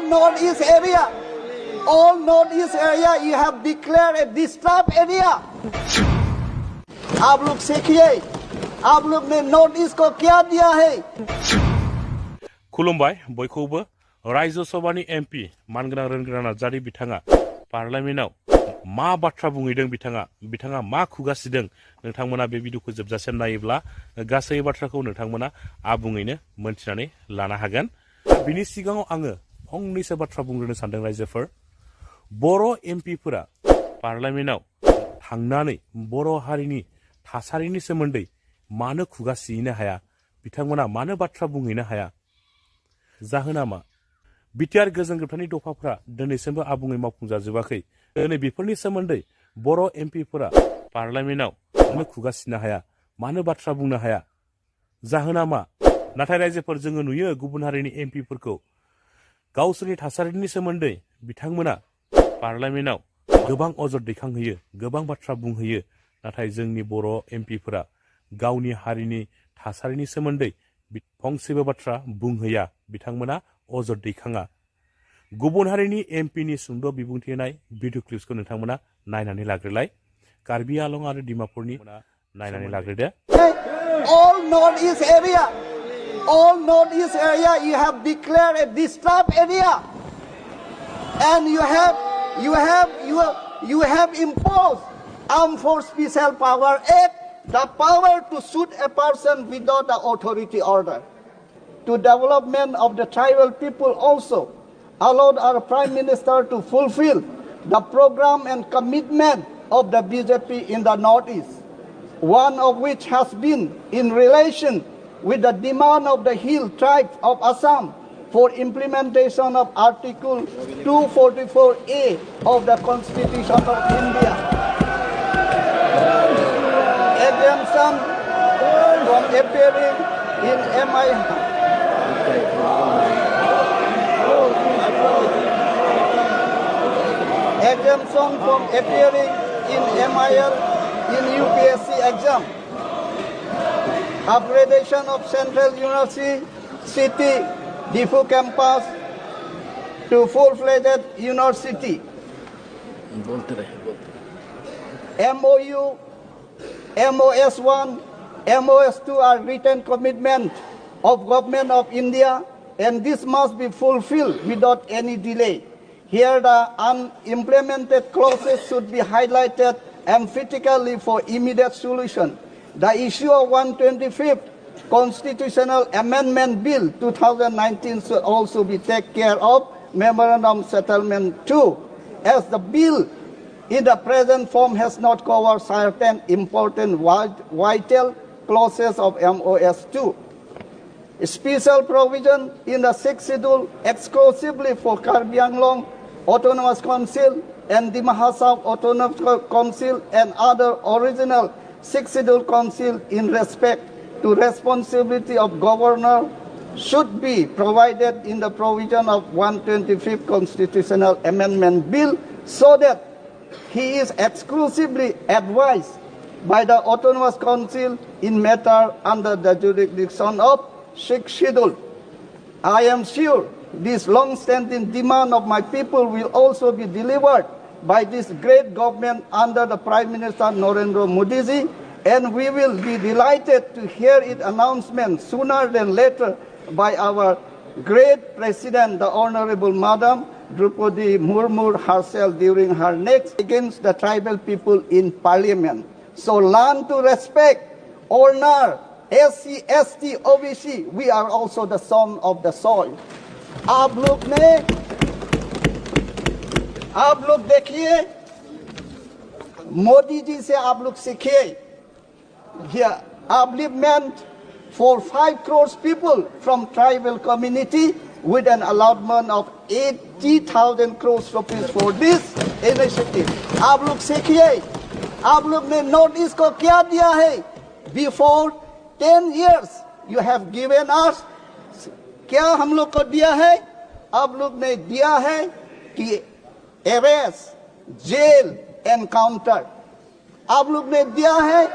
northeast area you have declared a disturbed area. आप लोग सीखिए, आप लोग ने नोटिस को क्या दिया है? खुलुमबाय बयखौबो रायजो सभानि एमपि मानगोनां रोंग्रा नार्जारी बिथाङा पार्लामेन्टआव मा बाथ्रा बुंहैदों बिथाङा मा खुगासिदों नोंथांमोना बे भिडिअखौ जोबजासिम नायोब्ला गासै बाथ्राखौ नोंथांमोना आबुङैनो मोनथिनानै लानो हागोन। बिनि सिगाङाव आङो फंनैसो बाथ्रा बुंग्रोनो सानदों रायजोफोर। बर' एमपिफोरा पार्लामेन्टआव थांनानै बर' हारिनि थासारिनि सोमोन्दै मानो खुगा सियैनो हाया, बिथांमोना मानो बाथ्रा बुंहैनो हाया? जाहोना मा? बिटिआर गोजोनग्रोबथानि दफाफ्रा दिनैसिमबो आबुङै मावफुंजाजोबाखै। दिनै बेफोरनि सोमोन्दै बर' एमपिफोरा पार्लामेन्टआव मानो खुगा सिनो हाया, मानो बाथ्रा बुंनो हाया? जाहोना मा? नाथाय रायजोफोर जोङो नुयो गुबुन हारिनि एमपिफोरखौ गावसोरनि थासारिनि सोमोन्दै बिथांमोना पार्लामेन्टआव गोबां अजद दैखांहैयो, गोबां बाथ्रा बुंहैयो। नाथाय जोंनि बर' एमपिफोरा गावनि हारिनि थासारिनि सोमोन्दै फंसेबो बाथ्रा बुंहैया, बिथांमोना अजद दैखाङा। गुबुन हारिनि एमपिनि सुंद' बिबुंथि होनाय भिडिअ क्लिप्सखौ नोंथांमोना नायनानै लाग्रोलाय। कार्बि आंलं आरो डिमापुरनि नायनानै लाग्रोदो। All northeast area you have declared a disturbed area, and you have imposed Armed Force Special Power Act, the power to shoot a person without the authority order. To development of the tribal people also allowed our Prime Minister to fulfill the program and commitment of the BJP in the Northeast, one of which has been in relation with the demand of the Hill tribes of Assam for implementation of Article 244A of the Constitution of India. Exemption from appearing in exemption from appearing in MIL in UPSC exam. Upgradation of Central University Difu campus to full-fledged university. MOU, MOS1, MOS2 are written commitment of Government of India, and this must be fulfilled without any delay. Here the unimplemented clauses should be highlighted emphatically for immediate solution. The issue of 125th Constitutional Amendment Bill 2019 should also be taken care of, Memorandum Settlement 2, as the bill in the present form has not covered certain important vital clauses of MOS2. A special provision in the 6th schedule exclusively for Karbi Anglong Autonomous Council and Dima Hasau Autonomous Council and other original 6th schedule council in respect to responsibility of governor should be provided in the provision of 125th Constitutional Amendment Bill, so that he is exclusively advised by the Autonomous Council in matter under the jurisdiction of 6th schedule. I am sure this long-standing demand of my people will also be delivered by this great government under the Prime Minister Narendra Modi ji, and we will be delighted to hear its announcement sooner than later by our great President, the Honorable Madam Drupadi Murmu herself during her next against the tribal people in Parliament. So learn to respect, honor SC, ST, OBC. We are also the son of the soil. आप लोग देखिए, मोदी जी से आप लोग सीखिए. Here, upliftment for 5 crore people from tribal community with an allotment of 80,000 crore rupees for this initiative. आप लोग सीखिए. आप लोग ने नोटिस को क्या दिया है? Before 10 years you have given us. क्या हम लोग को दिया है? आप लोग ने दिया है कि arrest, jail, encounter. आप लोग ने दिया है.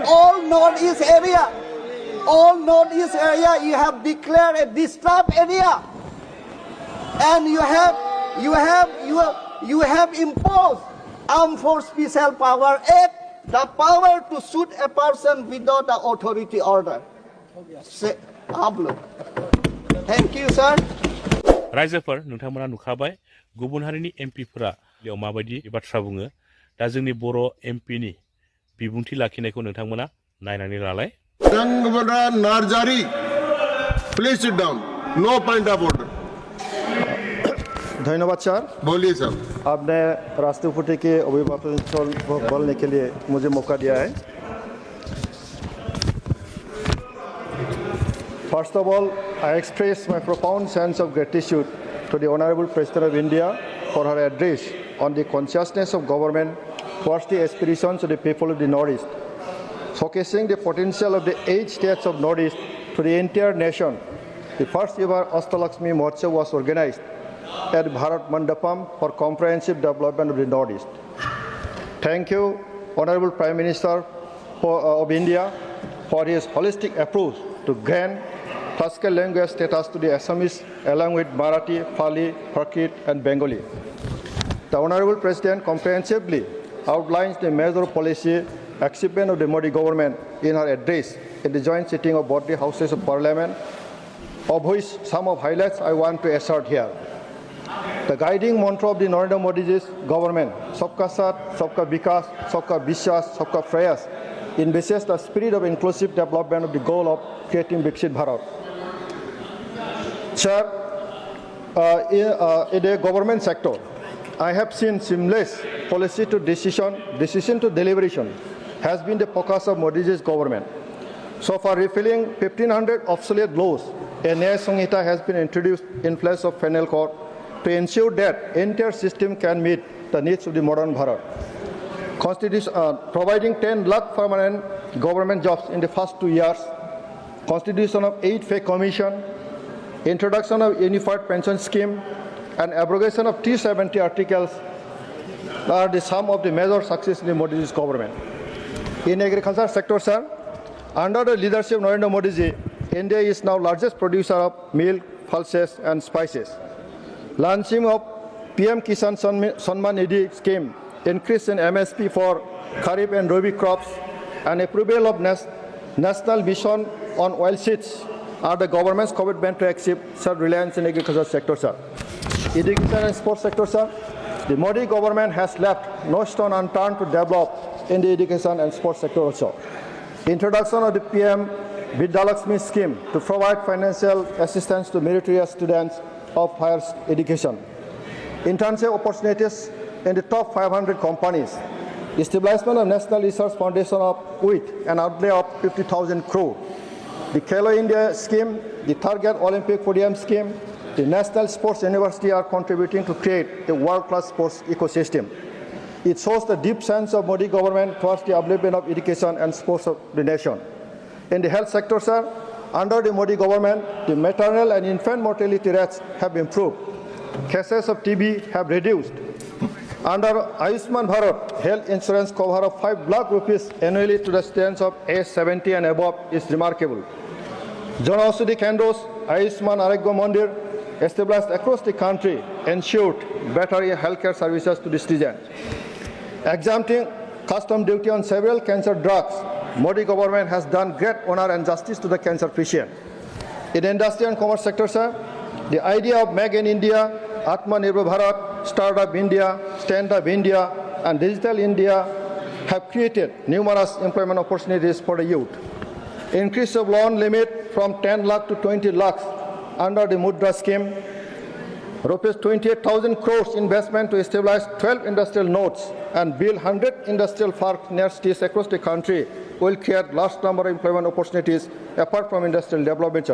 All northeast area you have declared a disturbed area, And you have imposed Armed Force Special Power Act, the power to shoot a person without the authority order. Thank you, sir. रायजोफोर नोंथांमोना नुखाबाय गुबुन हारिनि एमपिफोरा बेयाव माबायदि बाथ्रा बुङो दा जोंनि बर' एमपिनि बिबुंथि लाखिनायखौ नोंथांमोना नायनानै लालाय Rwngwra Narzary, please sit down. No point of order. धन्यवाद सर। बोलिए सर। आपने राष्ट्रपति के अभिभाषण बोलने के लिए मुझे मौका दिया है। First of all, I express my profound sense of gratitude to the Honorable President of India for her address on the consciousness of government towards the aspirations of the people of the Northeast, showcasing the potential of the 8 states of Northeast to the entire nation. The first ever Astalakshmi Mahotsav was organized at Bharat Mandapam for comprehensive development of the Northeast. Thank you, Honorable Prime Minister of India, for his holistic approach to grant classical language status to the Assamese along with Marathi, Pali, Prakrit, and Bengali. The Honorable President comprehensively outlines the major policy achievement of the Modi government in her address in the joint sitting of both the Houses of Parliament, of which some of highlights I want to assert here. The guiding mantra of the Narendra Modi's government, Sabka Saath, Sabka Vikas, Sabka Vishwas, Sabka Prayas, envisages the spirit of inclusive development of the goal of creating Viksit Bharat. Sir, in the government sector, I have seen seamless policy to decision to deliberation has been the focus of Modi's government. So for repealing 1,500 obsolete laws, a Nyaya Samhita has been introduced in place of penal court to ensure that entire system can meet the needs of the modern Bharat. Providing 10 lakh permanent government jobs in the first 2 years, constitution of 8 pay commission, introduction of unified pension scheme, and abrogation of 370 articles are the sum of the major success in the Modi's government. In agriculture sector, sir, under the leadership of Narendra Modi, India is now largest producer of milk, pulses, and spices. Launching of PM Kisan Samman Nidhi scheme, increase in MSP for Kharif and Rabi crops, and approval of National Mission on Oilseeds are the government's commitment to achieve self-reliance in agriculture sector, sir. Education and sports sector, sir, the Modi government has left no stone unturned to develop in the education and sports sector also. Introduction of the PM Vidyalakshmi scheme to provide financial assistance to meritorious students of higher education. Internship opportunities in the top 500 companies. Establishment of National Research Foundation with an outlay of 50,000 crore. The Khelo India scheme, the Target Olympic Podium scheme, the National Sports University are contributing to create a world-class sports ecosystem. It shows the deep sense of Modi government towards the upliftment of education and sports of the nation. In the health sector, sir, under the Modi government, the maternal and infant mortality rates have improved. Cases of TB have reduced. Under Ayushman Bharat, health insurance cover of 5 lakh rupees annually to the students of age 70 and above is remarkable. Jana Aushadhi Kendros, Ayushman Arogya Mandir, established across the country, ensured better healthcare services to the citizens. Exempting custom duty on several cancer drugs, Modi government has done great honor and justice to the cancer patient. In industry and commerce sector, sir, the idea of Make in India, Atmanirbhar Bharat, Startup India, Stand Up India, and Digital India have created numerous employment opportunities for the youth. Increase of loan limit from 10 lakh to 20 lakhs under the Mudra scheme. Rupees 28,000 crores investment to establish 12 industrial nodes and build 100 industrial parks near cities across the country will create large number of employment opportunities apart from industrial development.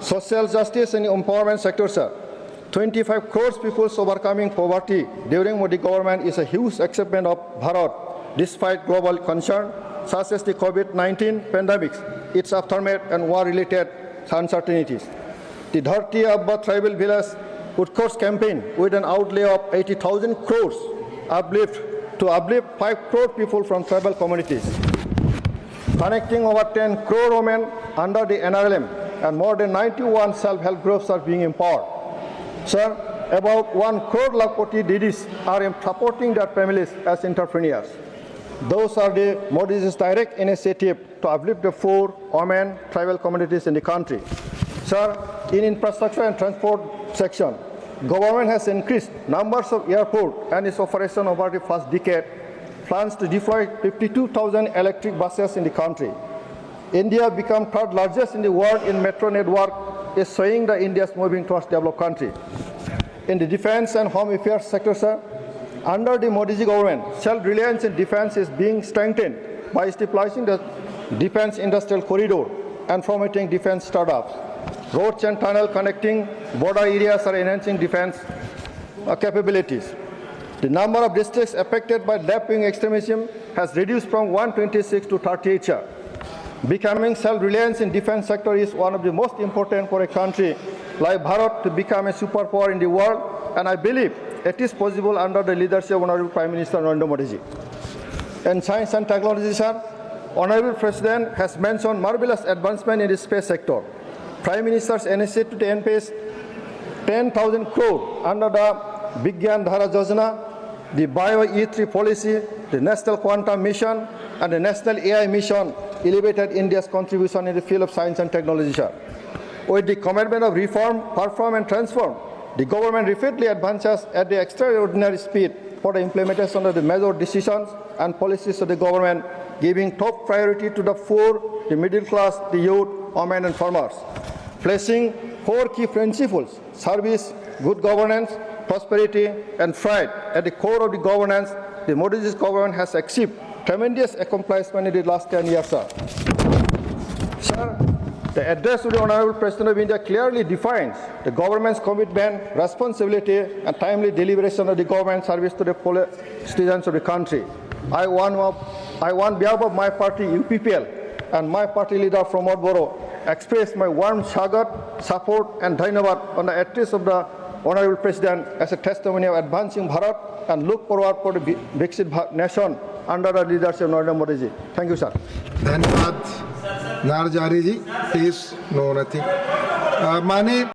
Social justice and empowerment sector, sir. 25 crores people overcoming poverty during Modi government is a huge achievement of Bharat despite global concern such as the COVID-19 pandemic, its aftermath and war-related uncertainties. The Dharti Abba tribal village Utkarsh campaign with an outlay of 80,000 crores to uplift 5 crore people from tribal communities. Connecting over 10 crore women under the NRLM and more than 91 self-help groups are being empowered. Sir, about 1 crore Lakpati Didis are supporting their families as entrepreneurs. Those are the Modi's direct initiative to uplift the poor, women, tribal communities in the country. Sir, in infrastructure and transport section, government has increased numbers of airport and its operation over the first decade, plans to deploy 52,000 electric buses in the country. India become third largest in the world in metro network, is showing that India is moving towards developed country. In the defense and home affairs sector, sir, under the Modi government, self-reliance in defense is being strengthened by establishing the defense industrial corridor and promoting defense startups. Roads and tunnel connecting border areas are enhancing defense capabilities. The number of districts affected by left-wing extremism has reduced from 126 to 38. Sir. Becoming self-reliance in defense sector is one of the most important for a country like Bharat to become a superpower in the world, and I believe it is possible under the leadership of Honorable Prime Minister Narendra Modi ji. In science and technology, sir, Honorable President has mentioned marvelous advancement in the space sector. Prime Minister's initiative to invest 10,000 crore under the Vigyan Dhara Yojana, the Bio E3 policy, the National Quantum Mission, and the National AI Mission elevated India's contribution in the field of science and technology, sir. With the commitment of reform, perform, and transform, the government repeatedly advances at the extraordinary speed for the implementation of the major decisions and policies of the government, giving top priority to the poor, the middle class, the youth, women, and farmers. Placing 4 key principles: service, good governance, prosperity, and pride at the core of the governance, the Modi government has achieved tremendous accomplishment in the last 10 years, sir. Sir, the address to the Honorable President of India clearly defines the government's commitment, responsibility, and timely deliberation of the government service to the citizens of the country. I on behalf of my party, UPPL, and my party leader from Odboro, express my warm shagat, support, and dhanyavad on the address of the Honorable President as a testimony of advancing Bharat, and look forward for the Viksit nation under the leadership of Narendra Modi ji. Thank you, sir. धन्यवाद नारजारी जी. Please, no nothing. माने